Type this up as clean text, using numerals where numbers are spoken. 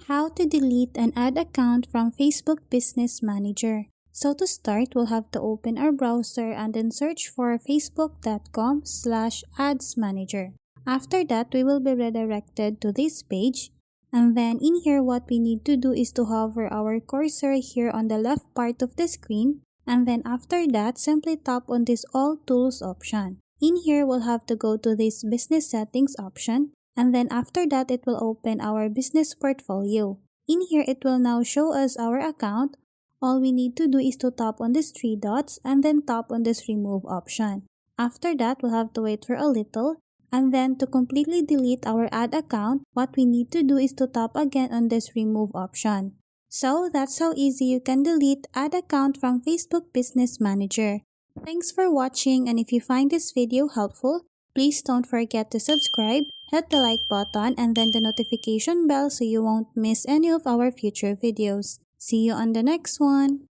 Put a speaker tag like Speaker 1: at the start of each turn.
Speaker 1: How to delete an ad account from Facebook Business Manager. So to start, we'll have to open our browser and then search for facebook.com/adsmanager. After that, we will be redirected to this page. And then in here, what we need to do is to hover our cursor here on the left part of the screen. And then after that, simply tap on this All Tools option. In here, we'll have to go to this Business Settings option. And then after that, it will open our business portfolio. In here, it will now show us our account. All we need to do is to tap on these three dots and then tap on this remove option. After that, we'll have to wait for a little. And then to completely delete our ad account, what we need to do is to tap again on this remove option. So that's how easy you can delete ad account from Facebook Business Manager. Thanks for watching, and if you find this video helpful, please don't forget to subscribe, hit the like button and then the notification bell so you won't miss any of our future videos. See you on the next one!